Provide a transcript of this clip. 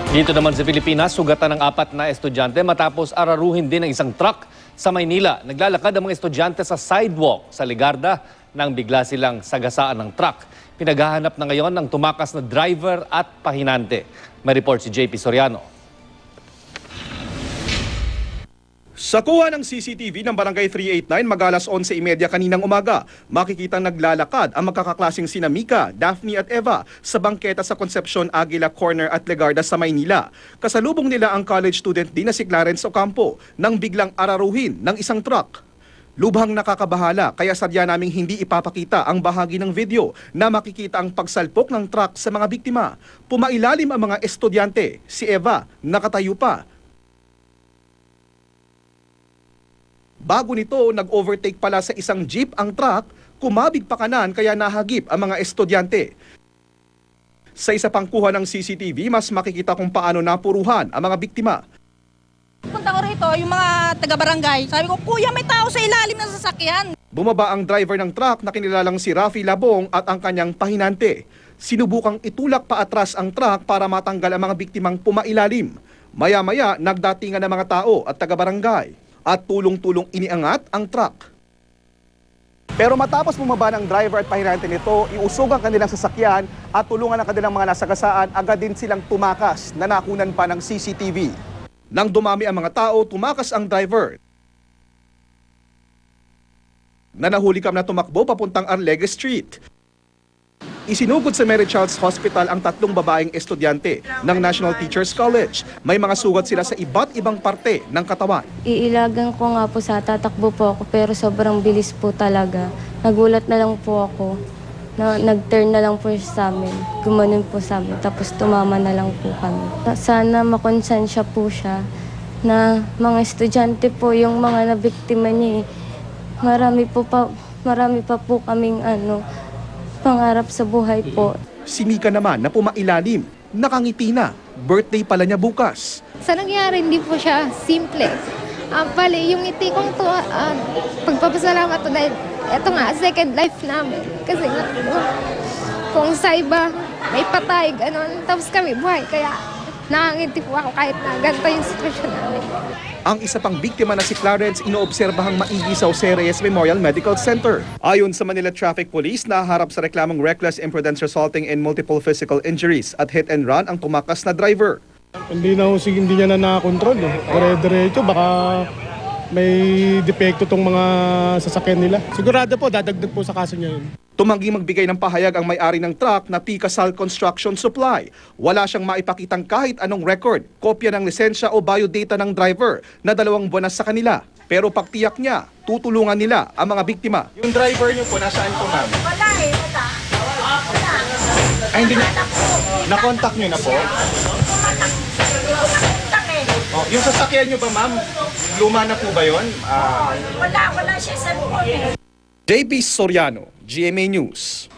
Dito naman sa Pilipinas, sugatan ng 4 na estudyante matapos araruhin din ng isang truck sa Maynila. Naglalakad ang mga estudyante sa sidewalk sa Ligarda nang bigla silang sagasaan ng truck. Pinaghahanap na ngayon ng tumakas na driver at pahinante. May report si JP Soriano. Sa kuha ng CCTV ng Barangay 389 mag-alas 11:30 kaninang umaga, makikitang naglalakad ang magkaklaseng sina Mika, Daphne at Eva sa bangketa sa Concepcion Aguila Corner at Legarda sa Maynila. Kasalubong nila ang college student din na si Clarence Ocampo nang biglang araruhin ng isang truck. Lubhang nakakabahala kaya sadya naming hindi ipapakita ang bahagi ng video na makikita ang pagsalpok ng truck sa mga biktima. Pumailalim ang mga estudyante, si Eva nakatayo pa. Bago nito, nag-overtake pala sa isang jeep ang truck, kumabig pa kanan kaya nahagip ang mga estudyante. Sa isa pang kuha ng CCTV, mas makikita kung paano napuruhan ang mga biktima. Punta ko rito, yung mga taga-barangay, sabi ko, kuya may tao sa ilalim ng sasakyan. Bumaba ang driver ng truck na kinilalang si Rafi Labong at ang kanyang pahinante. Sinubukang itulak pa atras ang truck para matanggal ang mga biktimang pumailalim. Maya-maya, nagdatingan ng mga tao at taga-barangay at tulong-tulong iniangat ang truck. Pero matapos bumaba ng driver at pahinante nito, iusog ang kanilang sasakyan at tulungan ang kanilang mga nasagasaan, agad din silang tumakas na nakunan pa ng CCTV. Nang dumami ang mga tao, tumakas ang driver na nahulikam na tumakbo papuntang Arlegue Street. Isinugod sa Mary Childs Hospital ang 3 babaeng estudyante ng National Teachers College. May mga sugat sila sa iba't ibang parte ng katawan. Iilagan ko nga po sa tatakbo po ako pero sobrang bilis po talaga. Nagulat na lang po ako. Nag-turn na lang po siya sa amin. Gumanon po sa amin. Tapos tumama na lang po kami. Sana makonsensya po siya na mga estudyante po yung mga nabiktima niya. Marami pa po kaming pangarap sa buhay po. Si Mika naman na pumailalim, nakangiti na. Birthday pala niya bukas. Sa nangyari, hindi po siya simple. Bali, yung ngiti kong to, pagpapasalamat to dahil ito nga, second life namin. Kasi nga, kung sa iba, may patay, gano'n. Tapos kami buhay, kaya nakangiti po ako kahit na ganito yung sitwasyon namin. Ang isa pang biktima na si Clarence inoobserbahang maigi sa Jose Reyes Memorial Medical Center. Ayon sa Manila Traffic Police, naharap sa reklamong reckless imprudence resulting in multiple physical injuries at hit and run ang tumakas na driver. Hindi niya na nakakontrol. Dire-diretso, baka may depekto tong mga sasakyan nila. Sigurado po, dadagdag po sa kaso niya yun. Tumanggi magbigay ng pahayag ang may-ari ng truck na Picasal Construction Supply. Wala siyang maipakitang kahit anong record, kopya ng lisensya o biodata ng driver na 2 buwan na sa kanila. Pero pagtiyak niya, tutulungan nila ang mga biktima. Yung driver niyo po, nasaan po ma'am? Wala eh, wala. Ay, hindi na. Na-contact niyo na po? Oh, yung sasakyan niyo ba ma'am, luma na po ba yun? Wala siya sa buwan eh. JP Soriano, GMA News.